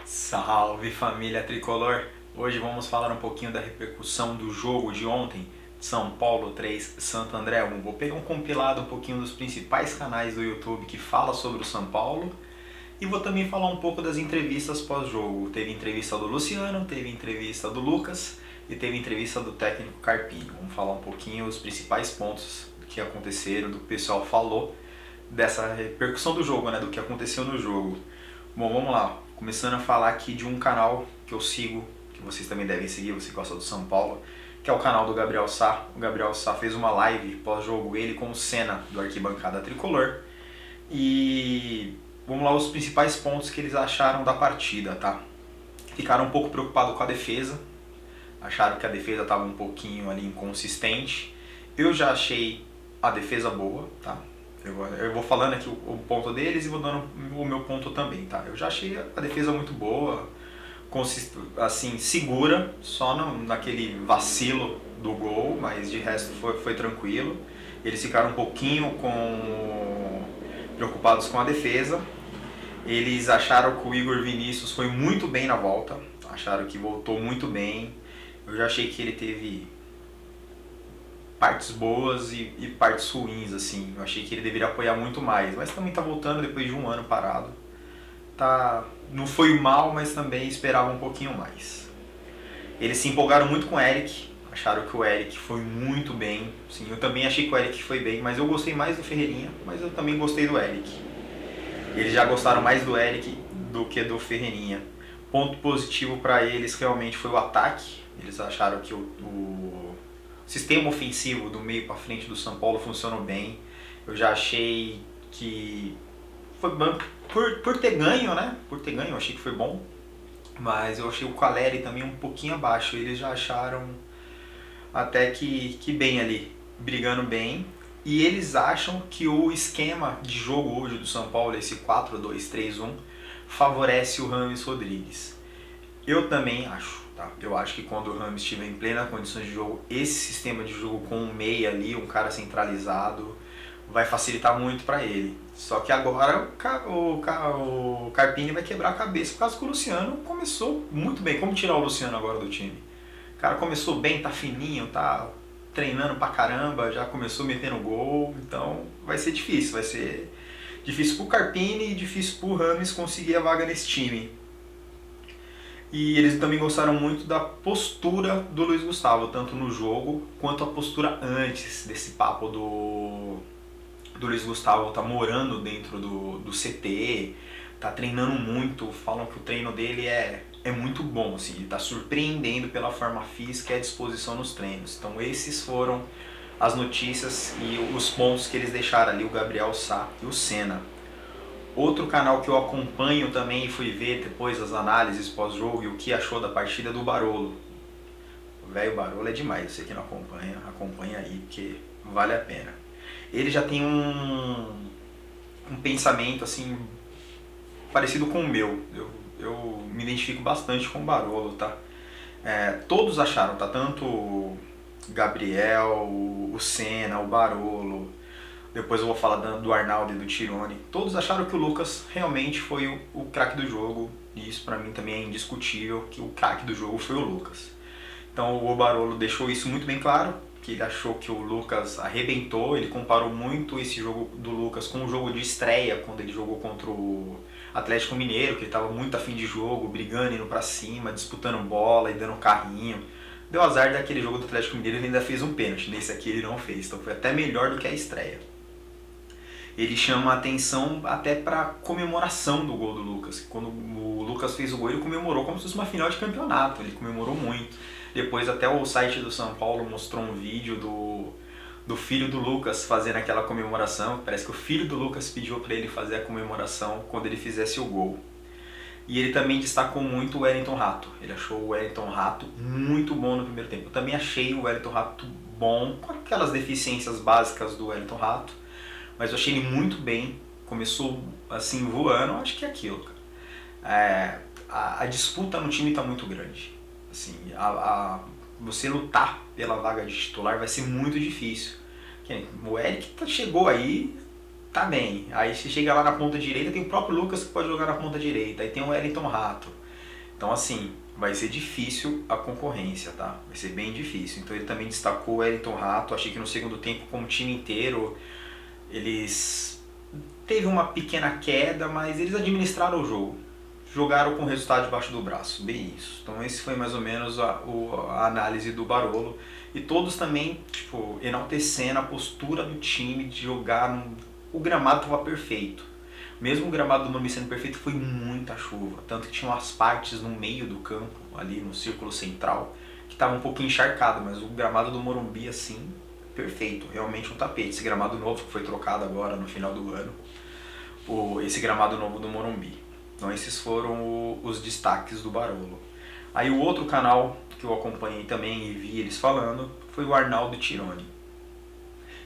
Salve família tricolor! Hoje vamos falar um pouquinho da repercussão do jogo de ontem, São Paulo 3, Santo André 1. Vou pegar um compilado um pouquinho dos principais canais do YouTube que fala sobre o São Paulo e vou também falar um pouco das entrevistas pós-jogo. Teve entrevista do Luciano, teve entrevista do Lucas e teve entrevista do técnico Carpini. Vamos falar um pouquinho os principais pontos que aconteceram, do que o pessoal falou dessa repercussão do jogo, né, do que aconteceu no jogo. Bom, vamos lá. Começando a falar aqui de um canal que eu sigo, que vocês também devem seguir, você gosta do São Paulo, que é o canal do Gabriel Sá. O Gabriel Sá fez uma live pós-jogo, ele com o Senna, do Arquibancada Tricolor. E vamos lá os principais pontos que eles acharam da partida, tá? Ficaram um pouco preocupados com a defesa, acharam que a defesa estava um pouquinho ali inconsistente. Eu já achei a defesa boa, tá? Eu vou falando aqui o ponto deles e vou dando o meu ponto também, tá? Eu já achei a defesa muito boa, assim, segura, só naquele vacilo do gol, mas de resto foi tranquilo. Eles ficaram um pouquinho preocupados com a defesa. Eles acharam que o Igor Vinícius foi muito bem na volta, acharam que voltou muito bem. Eu já achei que ele teve partes boas e partes ruins, assim. Eu achei que ele deveria apoiar muito mais, mas também tá voltando depois de um ano parado. Não foi mal, mas também esperava um pouquinho mais. Eles se empolgaram muito com o Eric, acharam que o Eric foi muito bem. Sim, eu também achei que o Eric foi bem, mas eu gostei mais do Ferreirinha, mas eu também gostei do Eric. Eles já gostaram mais do Eric do que do Ferreirinha. Ponto positivo para eles realmente foi o ataque. Eles acharam que o sistema ofensivo do meio para frente do São Paulo funcionou bem. Eu já achei que foi bom por ter ganho, né? Por ter ganho, eu achei que foi bom. Mas eu achei o Caleri também um pouquinho abaixo. Eles já acharam até que bem ali, brigando bem. E eles acham que o esquema de jogo hoje do São Paulo, esse 4-2-3-1, favorece o Rames Rodrigues. Eu também acho. Tá? Eu acho que quando o Rames estiver em plena condições de jogo, esse sistema de jogo com um meia ali, um cara centralizado, vai facilitar muito para ele. Só que agora o Carpini vai quebrar a cabeça por causa que o Luciano começou muito bem. Como tirar o Luciano agora do time? O cara começou bem, tá fininho, tá treinando pra caramba, já começou metendo gol, então vai ser difícil pro Carpini e difícil pro Rames conseguir a vaga nesse time. E eles também gostaram muito da postura do Luiz Gustavo, tanto no jogo quanto a postura antes desse papo do Luiz Gustavo tá morando dentro do CT, tá treinando muito, falam que o treino dele é muito bom, assim, ele tá surpreendendo pela forma física e a disposição nos treinos. Então esses foram as notícias e os pontos que eles deixaram ali, o Gabriel Sá e o Senna. Outro canal que eu acompanho também e fui ver depois as análises pós-jogo e o que achou da partida do Barolo. O velho Barolo é demais, você que não acompanha, acompanha aí, porque vale a pena. Ele já tem um pensamento assim parecido com o meu. Eu me identifico bastante com o Barolo, tá? Todos acharam, tá? Tanto o Gabriel, o Senna, o Barolo, depois eu vou falar do Arnaldo e do Tirone. Todos acharam que o Lucas realmente foi o craque do jogo. E isso pra mim também é indiscutível, que o craque do jogo foi o Lucas. Então o Barolo deixou isso muito bem claro, que ele achou que o Lucas arrebentou. Ele comparou muito esse jogo do Lucas com o jogo de estreia, quando ele jogou contra o Atlético Mineiro, que ele estava muito afim de jogo, brigando, indo pra cima, disputando bola e dando carrinho. Deu azar daquele jogo do Atlético Mineiro, ele ainda fez um pênalti, nesse aqui ele não fez, então foi até melhor do que a estreia. Ele chama a atenção até para comemoração do gol do Lucas. Quando o Lucas fez o gol, ele comemorou como se fosse uma final de campeonato, ele comemorou muito. Depois até o site do São Paulo mostrou um vídeo do filho do Lucas fazendo aquela comemoração. Parece que o filho do Lucas pediu para ele fazer a comemoração quando ele fizesse o gol. E ele também destacou muito o Wellington Rato. Ele achou o Wellington Rato muito bom no primeiro tempo. Eu também achei o Wellington Rato bom, com aquelas deficiências básicas do Wellington Rato. Mas eu achei ele muito bem, começou assim voando, acho que é aquilo, cara. A disputa no time está muito grande. Assim, você lutar pela vaga de titular vai ser muito difícil. O Eric chegou aí, tá bem. Aí você chega lá na ponta direita, tem o próprio Lucas que pode jogar na ponta direita. Aí tem o Wellington Rato. Então assim, vai ser difícil a concorrência, tá? Vai ser bem difícil. Então ele também destacou o Wellington Rato. Achei que no segundo tempo, como time inteiro, eles teve uma pequena queda, mas eles administraram o jogo. Jogaram com o resultado debaixo do braço, bem isso. Então esse foi mais ou menos a análise do Barolo. E todos também, tipo, enaltecendo a postura do time de jogar o gramado estava perfeito. Mesmo o gramado do Morumbi sendo perfeito, foi muita chuva. Tanto que tinha umas partes no meio do campo, ali no círculo central, que estava um pouquinho encharcado, mas o gramado do Morumbi, assim, perfeito. Realmente um tapete. Esse gramado novo que foi trocado agora no final do ano, esse gramado novo do Morumbi. Então esses foram os destaques do Barolo. Aí o outro canal que eu acompanhei também e vi eles falando foi o Arnaldo Tironi.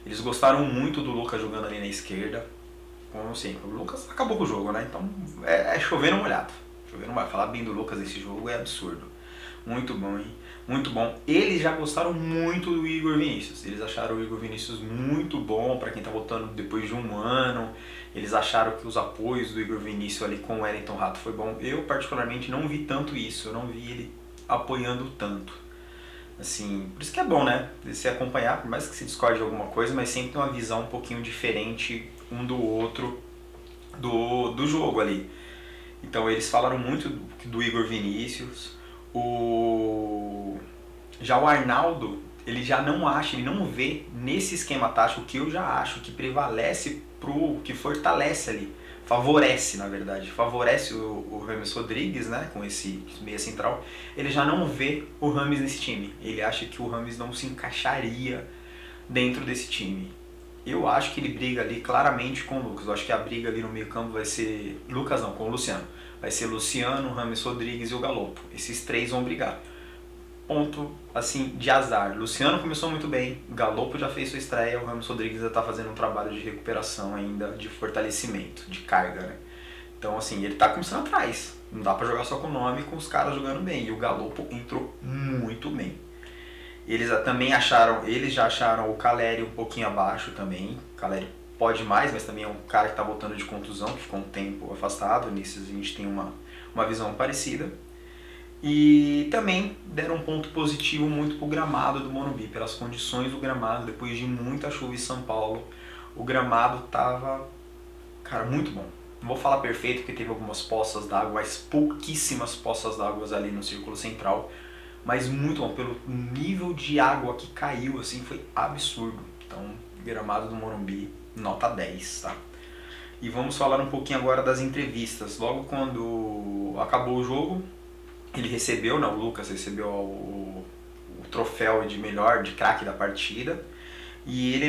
Eles gostaram muito do Lucas jogando ali na esquerda. Como sempre, o Lucas acabou com o jogo, né? Então é chover no molhado. Chover no molhado. Falar bem do Lucas nesse jogo é absurdo. Muito bom, hein? Muito bom. Eles já gostaram muito do Igor Vinícius. Eles acharam o Igor Vinícius muito bom para quem tá voltando depois de um ano. Eles acharam que os apoios do Igor Vinícius ali com o Wellington Rato foi bom. Eu particularmente não vi tanto isso. Eu não vi ele apoiando tanto. Assim, por isso que é bom, né? Você acompanhar, por mais que se discorde de alguma coisa, mas sempre tem uma visão um pouquinho diferente um do outro do jogo ali. Então eles falaram muito do Igor Vinícius. Já o Arnaldo, ele já não acha, ele não vê nesse esquema tático que eu já acho que prevalece que fortalece ali, favorece na verdade, favorece o Rames Rodrigues, né, com esse meia central. Ele já não vê o Rames nesse time, ele acha que o Rames não se encaixaria dentro desse time. Eu acho que ele briga ali claramente com o Lucas. Eu acho que a briga ali no meio campo vai ser... Lucas não, com o Luciano. Vai ser Luciano, Rames Rodrigues e o Galopo. Esses três vão brigar. Ponto, assim, de azar. Luciano começou muito bem, o Galopo já fez sua estreia, o Rames Rodrigues já está fazendo um trabalho de recuperação ainda, de fortalecimento, de carga, né? Então, assim, ele está começando atrás. Não dá para jogar só com o nome com os caras jogando bem. E o Galopo entrou muito bem. Eles já acharam o Caleri um pouquinho abaixo também. O Caleri pode mais, mas também é um cara que está voltando de contusão, que ficou um tempo afastado. Nisso a gente tem uma visão parecida. E também deram um ponto positivo muito pro gramado do Morumbi, pelas condições do gramado, depois de muita chuva em São Paulo. O gramado tava, cara, muito bom. Não vou falar perfeito porque teve algumas poças d'água, mas pouquíssimas poças d'água ali no Círculo Central. Mas muito bom, pelo nível de água que caiu, assim, foi absurdo. Então, gramado do Morumbi, nota 10, tá? E vamos falar um pouquinho agora das entrevistas. Logo quando acabou o jogo, ele recebeu, né, o Lucas recebeu o troféu de craque da partida. E ele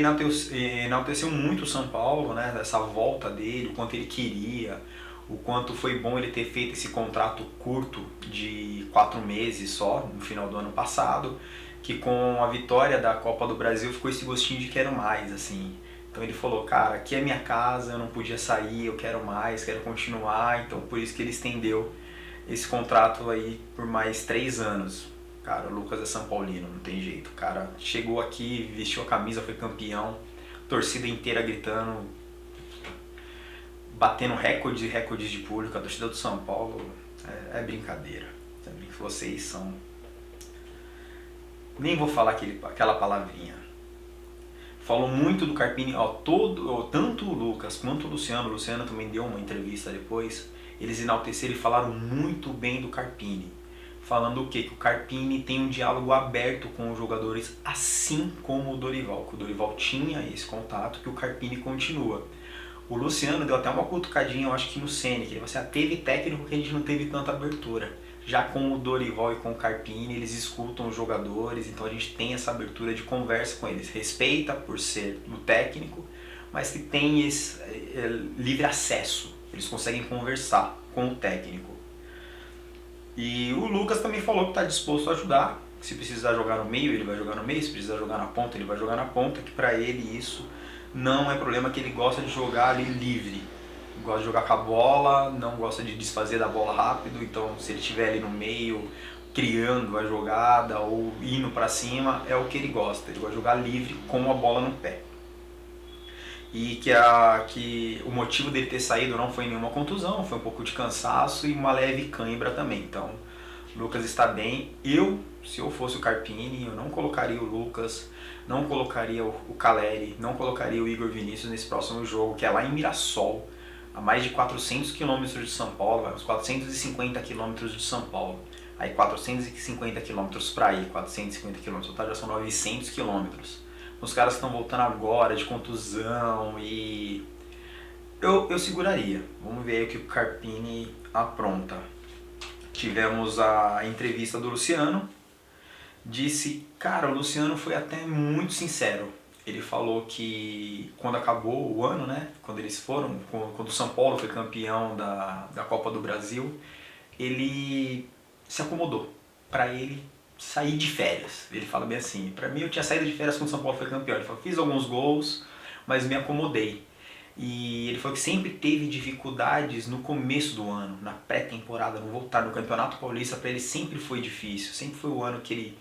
enalteceu muito o São Paulo, né, dessa volta dele, o quanto ele queria, o quanto foi bom ele ter feito esse contrato curto de 4 meses só, no final do ano passado, que com a vitória da Copa do Brasil ficou esse gostinho de quero mais, assim. Então ele falou, cara, aqui é minha casa, eu não podia sair, eu quero mais, quero continuar, então por isso que ele estendeu esse contrato aí por mais 3 anos. Cara, o Lucas é São Paulino, não tem jeito. O cara chegou aqui, vestiu a camisa, foi campeão, torcida inteira gritando, batendo recordes e recordes de público. A torcida do São Paulo é brincadeira. Vocês são... Nem vou falar aquela palavrinha. Falou muito do Carpini, ó, tanto o Lucas quanto o Luciano também deu uma entrevista depois, eles enalteceram e falaram muito bem do Carpini. Falando o quê? Que o Carpini tem um diálogo aberto com os jogadores, assim como o Dorival. Que o Dorival tinha esse contato, que o Carpini continua. O Luciano deu até uma cutucadinha, eu acho que no Ceni, que ele falou assim, teve técnico que a gente não teve tanta abertura. Já com o Dorival e com o Carpini, eles escutam os jogadores, então a gente tem essa abertura de conversa com eles. Respeita por ser o técnico, mas que tem esse livre acesso. Eles conseguem conversar com o técnico. E o Lucas também falou que está disposto a ajudar. Se precisar jogar no meio, ele vai jogar no meio. Se precisar jogar na ponta, ele vai jogar na ponta. Que para ele isso não é problema, que ele gosta de jogar ali livre. Gosta de jogar com a bola, não gosta de desfazer da bola rápido. Então se ele estiver ali no meio, criando a jogada ou indo para cima, é o que ele gosta. Ele gosta de jogar livre com a bola no pé. e que o motivo dele ter saído não foi nenhuma contusão, foi um pouco de cansaço e uma leve cãibra também. Então, o Lucas está bem. Se eu fosse o Carpini, eu não colocaria o Lucas, não colocaria o Caleri, não colocaria o Igor Vinícius nesse próximo jogo, que é lá em Mirassol, a mais de 400 quilômetros de São Paulo, uns 450 quilômetros de São Paulo. Aí 450 quilômetros para ir, 450 quilômetros, total já são 900 quilômetros. Os caras estão voltando agora de contusão e eu seguraria. Vamos ver aí o que o Carpini apronta. Tivemos a entrevista do Luciano. Disse, cara, o Luciano foi até muito sincero. Ele falou que quando acabou o ano, né, quando eles foram, quando o São Paulo foi campeão da Copa do Brasil, ele se acomodou. Para ele sair de férias. Ele fala bem assim, para mim eu tinha saído de férias quando o São Paulo foi campeão. Ele falou, fiz alguns gols, mas me acomodei. E ele falou que sempre teve dificuldades no começo do ano, na pré-temporada, no voltar no Campeonato Paulista, para ele sempre foi difícil. Sempre foi o ano que ele...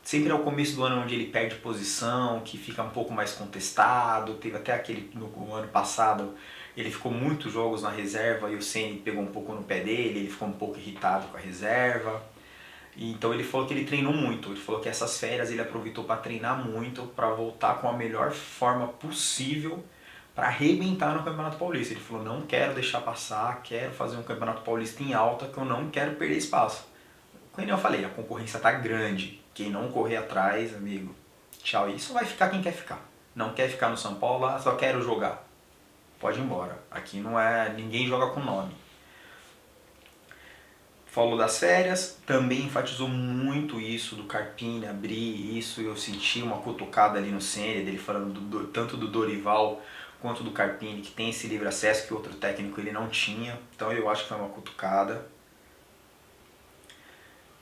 Sempre é o começo do ano onde ele perde posição, que fica um pouco mais contestado. Teve até aquele, no ano passado, ele ficou muitos jogos na reserva e o Ceni pegou um pouco no pé dele, ele ficou um pouco irritado com a reserva. Então ele falou que ele treinou muito, ele falou que essas férias ele aproveitou para treinar muito, para voltar com a melhor forma possível para arrebentar no Campeonato Paulista. Ele falou, não quero deixar passar, quero fazer um Campeonato Paulista em alta, que eu não quero perder espaço. Como eu falei, a concorrência tá grande, quem não correr atrás, amigo, tchau. Isso vai ficar quem quer ficar. Não quer ficar no São Paulo, só quero jogar. Pode ir embora, aqui não é, ninguém joga com nome. Falou das férias, também enfatizou muito isso do Carpini abrir isso, eu senti uma cutucada ali no Ceni, dele falando tanto do Dorival quanto do Carpini, que tem esse livre acesso que outro técnico ele não tinha, então eu acho que foi uma cutucada.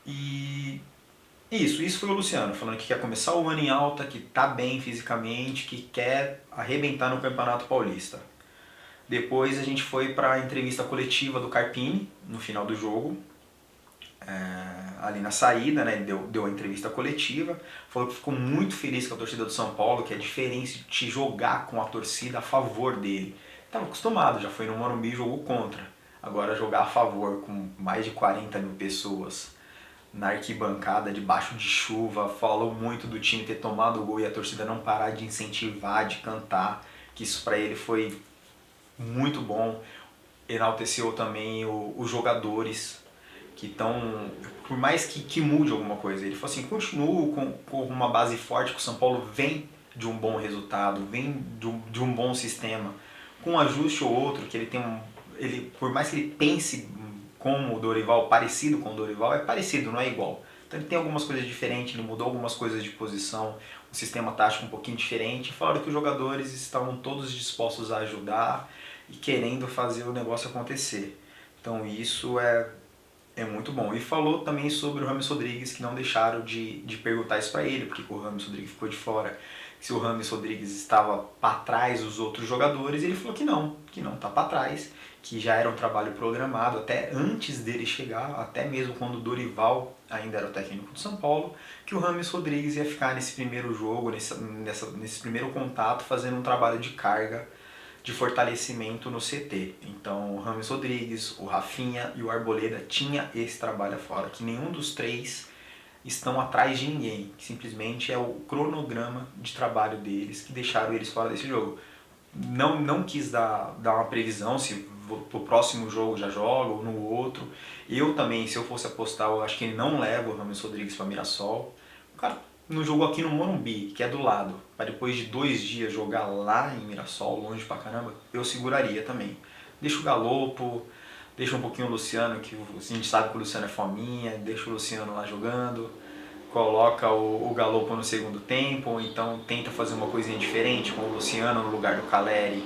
E isso foi o Luciano, falando que quer começar o ano em alta, que tá bem fisicamente, que quer arrebentar no Campeonato Paulista. Depois a gente foi para a entrevista coletiva do Carpini, no final do jogo, ali na saída, né, deu a entrevista coletiva, falou que ficou muito feliz com a torcida do São Paulo, que é diferente de jogar com a torcida a favor dele. Estava acostumado, já foi no Morumbi e jogou contra. Agora jogar a favor com mais de 40 mil pessoas na arquibancada, debaixo de chuva, falou muito do time ter tomado o gol e a torcida não parar de incentivar, de cantar, que isso para ele foi muito bom. Enalteceu também os jogadores, que estão, por mais que mude alguma coisa, ele falou assim, continuo com uma base forte, que o São Paulo vem de um bom resultado, vem de um bom sistema, com um ajuste ou outro, que ele tem por mais que ele pense como o Dorival, parecido com o Dorival, é parecido, não é igual. Então ele tem algumas coisas diferentes, ele mudou algumas coisas de posição, um sistema tático um pouquinho diferente, falaram que os jogadores estavam todos dispostos a ajudar e querendo fazer o negócio acontecer. Então isso é muito bom. E falou também sobre o James Rodrigues, que não deixaram de perguntar isso para ele, porque o James Rodrigues ficou de fora, se o James Rodrigues estava para trás dos outros jogadores, ele falou que não está para trás, que já era um trabalho programado até antes dele chegar, até mesmo quando o Dorival ainda era o técnico do São Paulo, que o James Rodrigues ia ficar nesse primeiro jogo, nesse primeiro contato, fazendo um trabalho de carga, de fortalecimento no CT. Então o James Rodrigues, o Rafinha e o Arboleda tinha esse trabalho fora, que nenhum dos três estão atrás de ninguém, que simplesmente é o cronograma de trabalho deles que deixaram eles fora desse jogo. Não quis dar uma previsão se pro próximo jogo já joga ou no outro. Eu também, se eu fosse apostar, eu acho que ele não leva o James Rodrigues para Mirassol. O cara não jogou aqui no Morumbi, que é do lado, para depois de 2 dias jogar lá em Mirassol, longe pra caramba, eu seguraria também. Deixa o Galopo, deixa um pouquinho o Luciano, que a gente sabe que o Luciano é fominha, deixa o Luciano lá jogando, coloca o Galopo no segundo tempo, ou então tenta fazer uma coisinha diferente com o Luciano no lugar do Caleri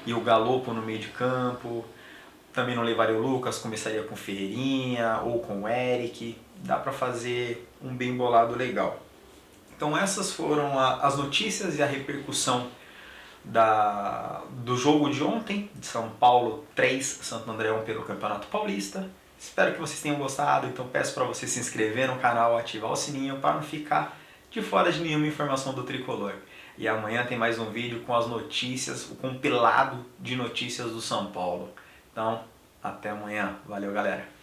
e o Galopo no meio de campo. Também não levaria o Lucas, começaria com o Ferreirinha ou com o Eric, dá pra fazer um bem bolado legal. Então essas foram as notícias e a repercussão do jogo de ontem, de São Paulo 3, Santo André 1 pelo Campeonato Paulista. Espero que vocês tenham gostado, então peço para você se inscrever no canal, ativar o sininho para não ficar de fora de nenhuma informação do Tricolor. E amanhã tem mais um vídeo com as notícias, o compilado de notícias do São Paulo. Então, até amanhã. Valeu, galera.